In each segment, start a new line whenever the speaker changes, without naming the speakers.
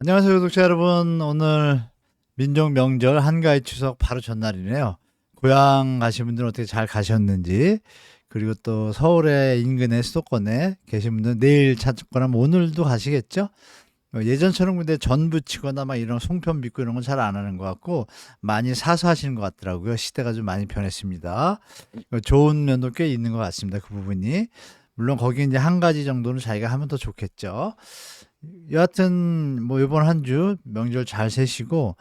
안녕하세요, 구독자 여러분. 오늘 민족 명절 한가위 추석 바로 전날이네요. 고향 가신 분들은 어떻게 잘 가셨는지, 그리고 또 서울에 인근에 수도권에 계신 분들은 내일 찾거나 뭐 오늘도 가시겠죠? 예전처럼 근데 전 부치거나 막 이런 송편 빚고 이런 건 잘 안 하는 것 같고 많이 사서 하시는 것 같더라고요. 시대가 좀 많이 변했습니다. 좋은 면도 꽤 있는 것 같습니다. 그 부분이. 물론 거기 이제 한 가지 정도는 자기가 하면 더 좋겠죠. 여하튼 뭐 이번 한 주 명절 잘 세시고,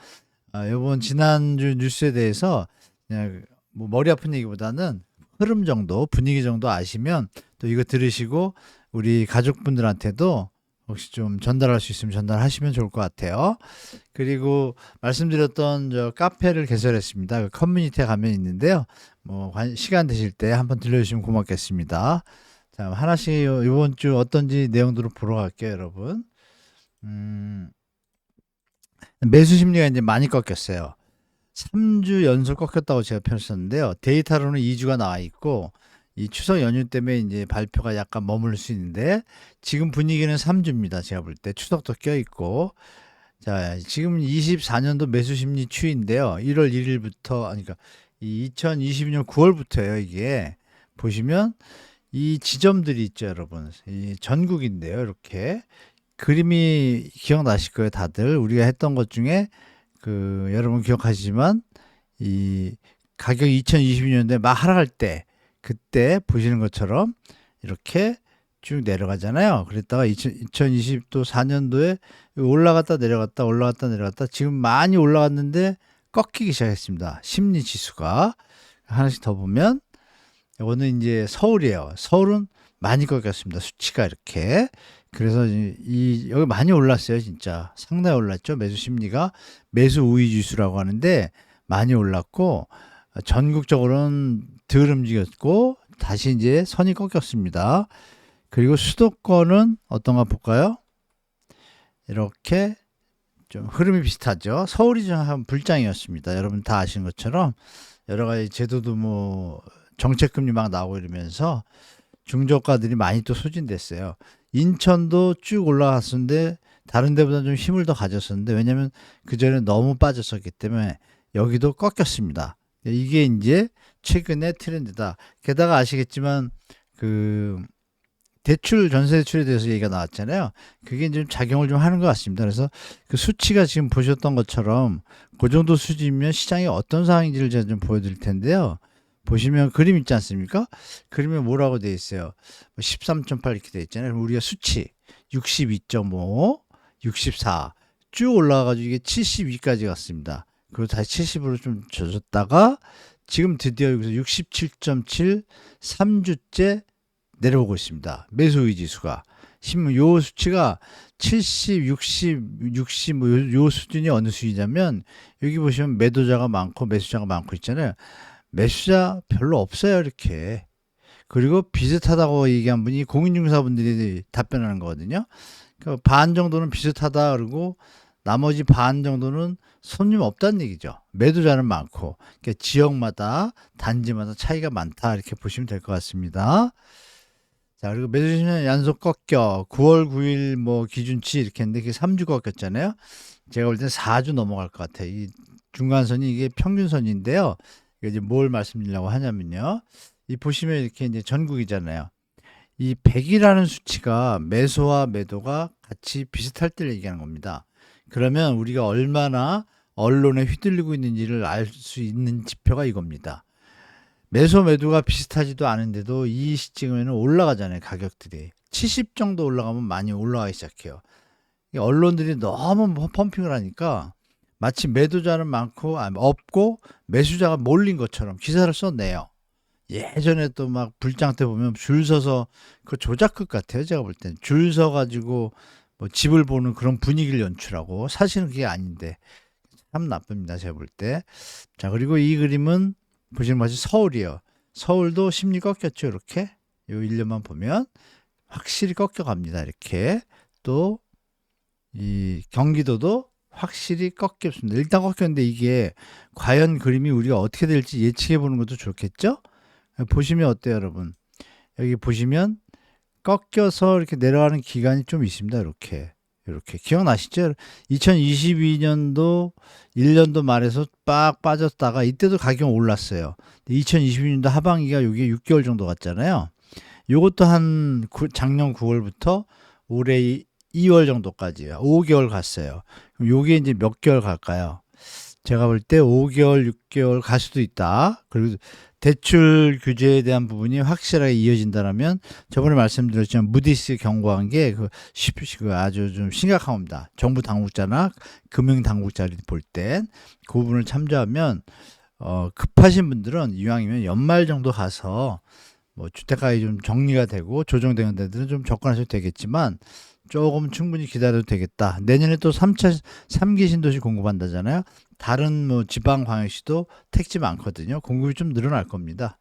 요번 지난주 뉴스에 대해서 그냥 뭐 머리 아픈 얘기보다는 흐름 정도, 분위기 정도 아시면 또 이거 들으시고 우리 가족분들한테도 혹시 좀 전달할 수 있으면 전달하시면 좋을 것 같아요. 그리고 말씀드렸던 저 카페를 개설했습니다. 그 커뮤니티에 가면 있는데요. 뭐 시간 되실 때 한번 들려주시면 고맙겠습니다. 자, 하나씩 이번 주 어떤지 내용들을 보러 갈게요, 여러분. 음, 매수 심리가 이제 많이 꺾였어요. 3주 연속 꺾였다고 제가 펼쳤는데요. 데이터로는 2주가 나와 있고, 이 추석 연휴 때문에 이제 발표가 약간 머물 수 있는데, 지금 분위기는 3주입니다. 제가 볼 때. 추석도 껴있고. 자, 지금 24년도 매수 심리 추이인데요. 1월 1일부터, 그러니까 이 2022년 9월부터예요, 이게. 보시면 이 지점들이 있죠, 여러분. 이 전국인데요, 이렇게. 그림이 기억나실 거예요, 다들. 우리가 했던 것 중에 여러분 기억하시지만 이 가격이 2022년도에 막 하락할 때 그때 보시는 것처럼 이렇게 쭉 내려가잖아요. 그랬다가 2020도 4년도에 올라갔다 내려갔다 올라갔다 내려갔다 지금 많이 올라갔는데 꺾이기 시작했습니다. 심리 지수가 하나씩 더 보면 이거는 이제 서울이에요. 서울은 많이 꺾였습니다. 수치가 이렇게. 그래서 여기 많이 올랐어요, 진짜. 상당히 올랐죠. 매수 심리가 매수 우위 지수라고 하는데 많이 올랐고 전국적으로는 덜 움직였고 다시 이제 선이 꺾였습니다. 그리고 수도권은 어떤가 볼까요? 이렇게 좀 흐름이 비슷하죠. 서울이 좀 한 불장이었습니다. 여러분 다 아시는 것처럼 여러 가지 제도도 뭐 정책금리 막 나오고 이러면서 중저가들이 많이 또 소진됐어요. 인천도 쭉 올라갔었는데 다른 데보다 좀 힘을 더 가졌었는데 왜냐면 그전에 너무 빠졌었기 때문에 여기도 꺾였습니다. 이게 이제 최근의 트렌드다. 게다가 아시겠지만 그 대출 전세 대출에 대해서 얘기가 나왔잖아요. 그게 좀 작용을 좀 하는 것 같습니다. 그래서 그 수치가 지금 보셨던 것처럼 그 정도 수준이면 시장이 어떤 상황인지를 제가 좀 보여드릴 텐데요. 보시면 그림 있지 않습니까? 그림에 뭐라고 되어 있어요? 13.8 이렇게 되어 있잖아요. 그럼 우리가 수치 62.5, 64 쭉 올라가가지고 이게 72까지 갔습니다. 그리고 다시 70으로 좀 젖었다가 지금 드디어 여기서 67.7 3주째 내려오고 있습니다. 매수의 지수가. 요 수치가 70, 60, 60, 요 수준이 어느 수준이냐면 여기 보시면 매도자가 많고 매수자가 많고 있잖아요. 매수자 별로 없어요, 이렇게. 그리고 비슷하다고 얘기한 분이 공인중개사분들이 답변하는 거거든요. 그러니까 반 정도는 비슷하다 그러고 나머지 반 정도는 손님 없다는 얘기죠. 매도자는 많고. 그러니까 지역마다 단지마다 차이가 많다 이렇게 보시면 될 것 같습니다. 자, 그리고 매수시는 연속 꺾여 9월 9일 뭐 기준치 이렇게 했는데 그게 3주 꺾였잖아요. 제가 볼 때는 4주 넘어갈 것 같아요. 이 중간선이 이게 평균선인데요. 이게 이제 뭘 말씀드리려고 하냐면요. 이 보시면 이렇게 이제 전국이잖아요. 이 100이라는 수치가 매수와 매도가 같이 비슷할 때를 얘기하는 겁니다. 그러면 우리가 얼마나 언론에 휘둘리고 있는지를 알 수 있는 지표가 이겁니다. 매수 매도가 비슷하지도 않은데도 이 시점에는 올라가잖아요, 가격들이. 70 정도 올라가면 많이 올라가기 시작해요. 언론들이 너무 펌핑을 하니까 마치 매도자는 많고 없고 매수자가 몰린 것처럼 기사를 써내요. 예전에 또 막 불장 때 보면 줄 서서 그 조작극 같아요. 제가 볼 땐 줄 서가지고 뭐 집을 보는 그런 분위기를 연출하고 사실은 그게 아닌데 참 나쁩니다. 제가 볼 때. 자, 그리고 이 그림은 보시는 것이 서울이에요. 서울도 심리 꺾였죠. 이렇게 요 1년만 보면 확실히 꺾여갑니다. 이렇게 또 이 경기도도 확실히 꺾였습니다. 일단 꺾였는데 이게 과연 그림이 우리가 어떻게 될지 예측해 보는 것도 좋겠죠? 보시면 어때요, 여러분? 여기 보시면 꺾여서 이렇게 내려가는 기간이 좀 있습니다. 이렇게 이렇게 기억나시죠? 2022년도 1년도 말에서 빡 빠졌다가 이때도 가격 올랐어요. 2022년도 하반기가 여기 6개월 정도 갔잖아요. 요것도 한 작년 9월부터 올해 2월 정도까지요. 5개월 갔어요. 그럼 요게 이제 몇 개월 갈까요? 제가 볼 때 5개월, 6개월 갈 수도 있다. 그리고 대출 규제에 대한 부분이 확실하게 이어진다면 저번에 말씀드렸지만 무디스 경고한 게 아주 좀 심각한 겁니다. 정부 당국자나 금융 당국자를 볼 땐 그 부분을 참조하면 급하신 분들은 이왕이면 연말 정도 가서 뭐 주택가격이 좀 정리가 되고 조정되는 데들은 좀 접근하셔도 되겠지만 조금 충분히 기다려도 되겠다. 내년에 또 3기 신도시 공급한다잖아요. 다른 뭐 지방광역시도 택지 많거든요. 공급이 좀 늘어날 겁니다.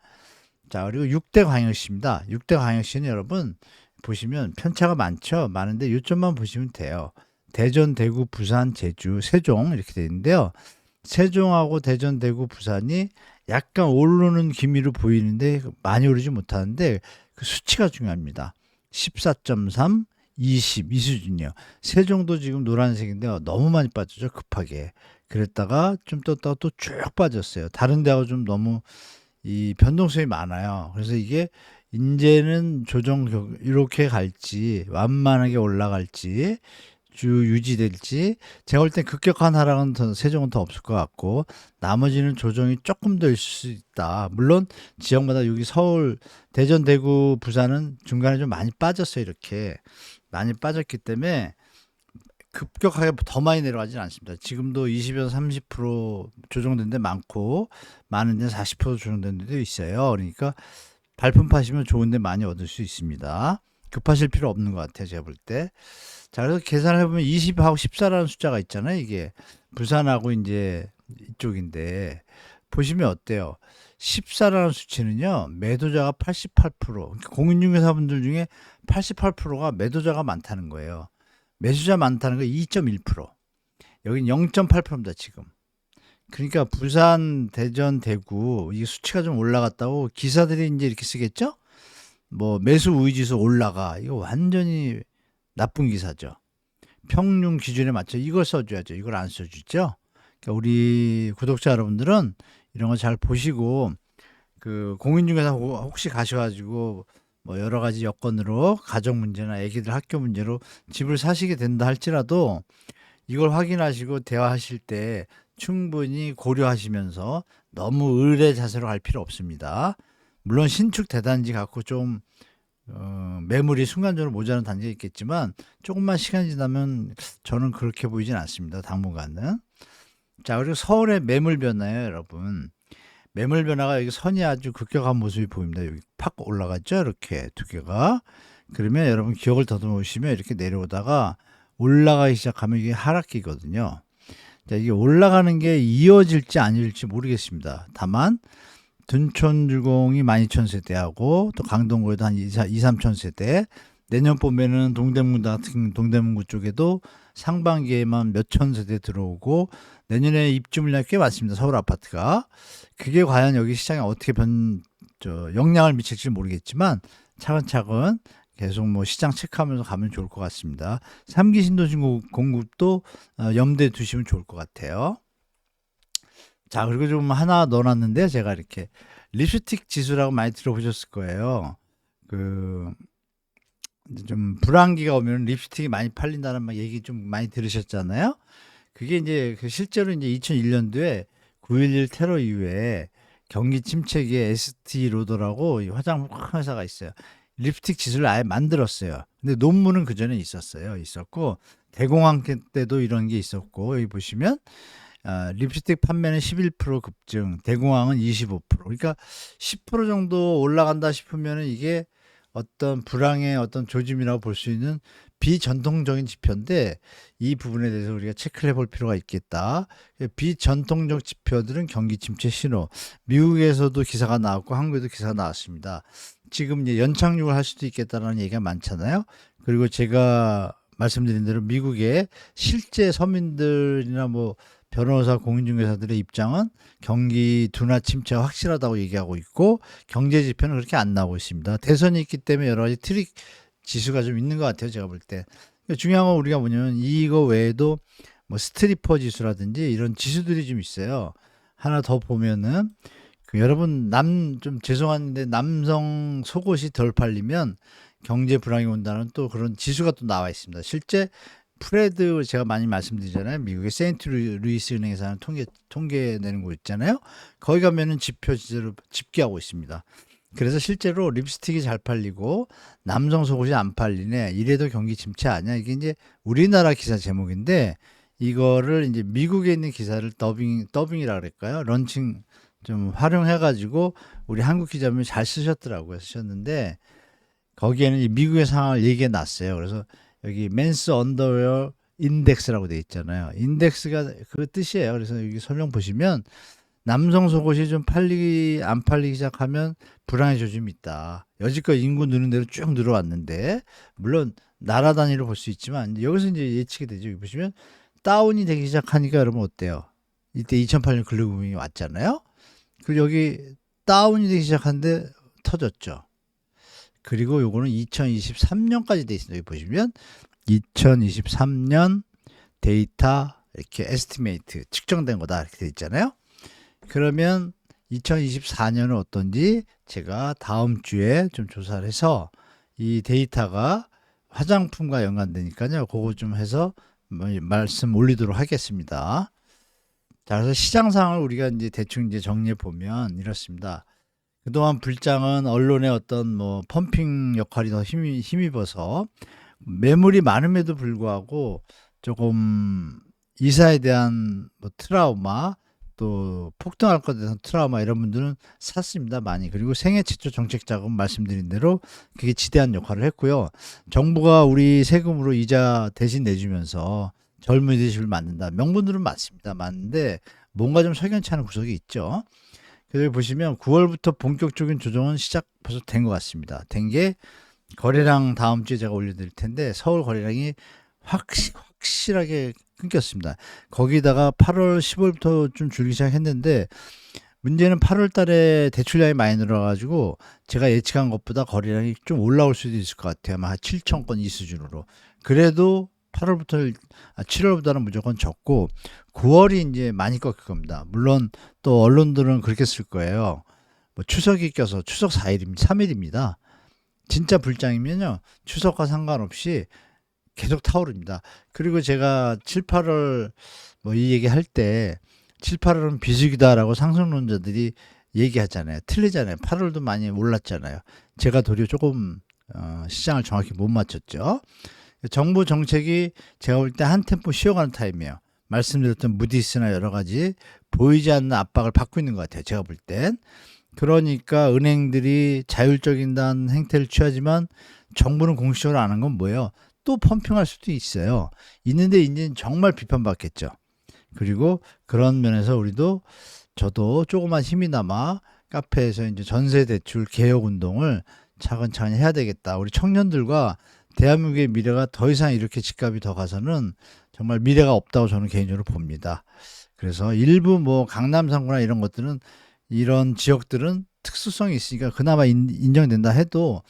자, 그리고 6대 광역시입니다. 6대 광역시는 여러분 보시면 편차가 많죠. 많은데 요점만 보시면 돼요. 대전, 대구, 부산, 제주, 세종 이렇게 되어 있는데요. 세종하고 대전, 대구, 부산이 약간 오르는 기미로 보이는데 많이 오르지 못하는데 그 수치가 중요합니다. 14.3, 20 이 수준이요. 세종도 지금 노란색인데요. 너무 많이 빠졌죠. 급하게. 그랬다가 좀 떴다가 또 쭉 빠졌어요. 다른 데하고 좀 너무 이 변동성이 많아요. 그래서 이게 이제는 조정 이렇게 갈지 완만하게 올라갈지 유지될지 제가 볼 땐 급격한 하락은 세종은 더 없을 것 같고 나머지는 조정이 조금 더 있을 수 있다. 물론 지역마다 여기 서울, 대전, 대구, 부산은 중간에 좀 많이 빠졌어요. 이렇게 많이 빠졌기 때문에 급격하게 더 많이 내려가지는 않습니다. 지금도 20에서 30% 조정된 데 많고 많은 데는 40% 조정된 데도 있어요. 그러니까 발품 파시면 좋은 데 많이 얻을 수 있습니다. 급하실 필요 없는 것 같아요. 제가 볼 때. 자, 그래서 계산을 해보면 20하고 14라는 숫자가 있잖아요. 이게 부산하고 이제 이쪽인데 보시면 어때요? 14라는 수치는요. 매도자가 88%. 그러니까 공인중개사분들 중에 88%가 매도자가 많다는 거예요. 매수자 많다는 거 2.1%. 여긴 0.8%입니다. 지금. 그러니까 부산, 대전, 대구 이 수치가 좀 올라갔다고 기사들이 이제 이렇게 쓰겠죠? 뭐 매수 우위지수 올라가. 이거 완전히 나쁜 기사죠. 평균 기준에 맞춰 이걸 써줘야죠. 이걸 안 써주죠. 그러니까 우리 구독자 여러분들은 이런 거 잘 보시고 그 공인중개사 혹시 가셔가지고 뭐 여러 가지 여건으로 가정 문제나 애기들 학교 문제로 집을 사시게 된다 할지라도 이걸 확인하시고 대화하실 때 충분히 고려하시면서 너무 의뢰 자세로 갈 필요 없습니다. 물론 신축 대단지 갖고 좀 매물이 순간적으로 모자란 단지가 있겠지만 조금만 시간이 지나면 저는 그렇게 보이진 않습니다. 당분간은. 자, 그리고 서울의 매물 변화예요, 여러분. 매물 변화가 여기 선이 아주 급격한 모습이 보입니다. 여기 팍 올라갔죠, 이렇게 두 개가. 그러면 여러분 기억을 더듬으시면 이렇게 내려오다가 올라가기 시작하면 이게 하락기거든요. 자, 이게 올라가는 게 이어질지 아닐지 모르겠습니다. 다만 둔촌주공이 12,000세대하고 또 강동구에도 한 2-3,000세대 내년 봄에는 동대문구 쪽에도 상반기에만 몇천 세대 들어오고 내년에 입주 물량이 꽤 많습니다. 서울 아파트가. 그게 과연 여기 시장에 어떻게 영향을 미칠지 모르겠지만 차근차근 계속 뭐 시장 체크하면서 가면 좋을 것 같습니다. 3기 신도시 공급도 염두에 두시면 좋을 것 같아요. 자, 그리고 좀 하나 넣어놨는데 제가 이렇게 립스틱 지수라고 많이 들어보셨을 거예요. 좀 불황기가 오면 립스틱이 많이 팔린다는 얘기 좀 많이 들으셨잖아요. 그게 이제 실제로 이제 2001년도에 9.11 테러 이후에 경기 침체기에 ST로더라고 화장 회사가 있어요. 립스틱 지수를 아예 만들었어요. 근데 논문은 그 전에 있었고 대공황 때도 이런 게 있었고 여기 보시면 립스틱 판매는 11% 급증, 대공황은 25%. 그러니까 10% 정도 올라간다 싶으면 이게 어떤 불황의 어떤 조짐이라고 볼 수 있는 비전통적인 지표인데 이 부분에 대해서 우리가 체크를 해볼 필요가 있겠다. 비전통적 지표들은 경기 침체 신호. 미국에서도 기사가 나왔고 한국에도 기사가 나왔습니다. 지금 이제 연착륙을 할 수도 있겠다라는 얘기가 많잖아요. 그리고 제가 말씀드린 대로 미국의 실제 서민들이나 뭐 변호사, 공인중개사들의 입장은 경기 둔화 침체가 확실하다고 얘기하고 있고 경제 지표는 그렇게 안 나오고 있습니다. 대선이 있기 때문에 여러 가지 트릭 지수가 좀 있는 것 같아요. 제가 볼 때. 중요한 건 우리가 뭐냐면 이거 외에도 뭐 스트리퍼 지수라든지 이런 지수들이 좀 있어요. 하나 더 보면은 여러분 좀 죄송한데 남성 속옷이 덜 팔리면 경제 불황이 온다는 또 그런 지수가 또 나와 있습니다. 실제 프레드 제가 많이 말씀드리잖아요. 미국의 세인트 루이스 은행에서 하는 통계 내는 곳 있잖아요. 거기 가면은 지표 지수를 집계하고 있습니다. 그래서 실제로 립스틱이 잘 팔리고 남성 속옷이 안 팔리네. 이래도 경기 침체 아니야. 이게 이제 우리나라 기사 제목인데 이거를 이제 미국에 있는 기사를 더빙이라 그럴까요? 런칭 좀 활용해가지고 우리 한국 기자분이 잘 쓰셨는데 거기에는 이 미국의 상황을 얘기해 놨어요. 그래서 여기 맨스 언더웨어 인덱스라고 돼 있잖아요. 인덱스가 그 뜻이에요. 그래서 여기 설명 보시면 남성 속옷이 좀 안 팔리기 시작하면 불황의 조짐이 있다. 여지껏 인구 느는 대로 쭉 늘어왔는데 물론 나라 단위로 볼 수 있지만 여기서 이제 예측이 되죠. 여기 보시면 다운이 되기 시작하니까 여러분 어때요? 이때 2008년 글로벌 부흥이 왔잖아요. 그리고 여기 다운이 되기 시작하는데 터졌죠. 그리고 요거는 2023년까지 돼 있습니다. 여기 보시면 2023년 데이터 이렇게 에스티메이트 측정된 거다 이렇게 돼 있잖아요. 그러면 2024년은 어떤지 제가 다음 주에 좀 조사를 해서 이 데이터가 화장품과 연관되니까요. 그거 좀 해서 말씀 올리도록 하겠습니다. 자, 그래서 시장 상황을 우리가 이제 대충 이제 정리해 보면 이렇습니다. 그동안 불장은 언론의 어떤 뭐 펌핑 역할이 더 힘입어서 매물이 많음에도 불구하고 조금 이사에 대한 뭐 트라우마 또 폭등할 것에 대한 트라우마 이런 분들은 샀습니다. 많이. 그리고 생애 최초 정책 자금 말씀드린 대로 그게 지대한 역할을 했고요. 정부가 우리 세금으로 이자 대신 내주면서 젊은이들 집을 만든다. 명분들은 맞습니다. 맞는데 뭔가 좀 석연치 않은 구석이 있죠. 그래서 보시면 9월부터 본격적인 조정은 시작 벌써 된 것 같습니다. 된 게 거래량 다음 주에 제가 올려드릴 텐데 서울 거래량이 확실하게 끊겼습니다. 거기다가 8월 10월부터 좀 줄기 시작했는데 문제는 8월 달에 대출량이 많이 늘어가지고 제가 예측한 것보다 거래량이 좀 올라올 수도 있을 것 같아요. 아마 7천 건 이 수준으로. 그래도 7월보다는 무조건 적고 9월이 이제 많이 꺾일 겁니다. 물론 또 언론들은 그렇게 쓸 거예요. 뭐 추석이 껴서 추석 3일입니다. 진짜 불장이면요. 추석과 상관없이 계속 타오릅니다. 그리고 제가 7, 8월 뭐 이 얘기 할 때 7, 8월은 비수기다라고 상승론자들이 얘기하잖아요. 틀리잖아요. 8월도 많이 올랐잖아요. 제가 도리어 조금 시장을 정확히 못 맞췄죠. 정부 정책이 제가 볼 때 한 템포 쉬어가는 타임이에요. 말씀드렸던 무디스나 여러 가지 보이지 않는 압박을 받고 있는 것 같아요. 제가 볼 땐. 그러니까 은행들이 자율적인 행태를 취하지만 정부는 공식적으로 안 한 건 뭐예요? 또 펌핑할 수도 있어요. 있는데 이제 정말 비판받겠죠. 그리고 그런 면에서 저도 조그만 힘이 남아 카페에서 이제 전세 대출 개혁 운동을 차근차근히 해야 되겠다. 우리 청년들과 대한민국의 미래가 더 이상 이렇게 집값이 더 가서는 정말 미래가 없다고 저는 개인적으로 봅니다. 그래서 일부 뭐 강남 상구나 이런 것들은 이런 지역들은 특수성이 있으니까 그나마 인정된다 해도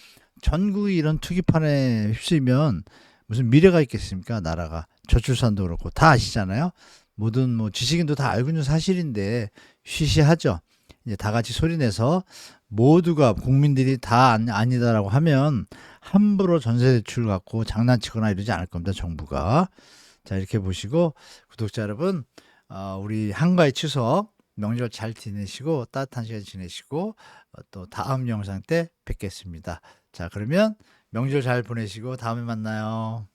전국이 이런 투기판에 휩쓸면 무슨 미래가 있겠습니까? 나라가 저출산도 그렇고 다 아시잖아요. 모든 뭐 지식인도 다 알고 있는 사실인데 쉬쉬하죠. 이제 다 같이 소리내서 모두가 국민들이 다 아니다라고 하면 함부로 전세대출 갖고 장난치거나 이러지 않을 겁니다. 정부가. 자, 이렇게 보시고 구독자 여러분 우리 한가위 추석 명절 잘 지내시고 따뜻한 시간 지내시고 또 다음 영상 때 뵙겠습니다. 자, 그러면 명절 잘 보내시고 다음에 만나요.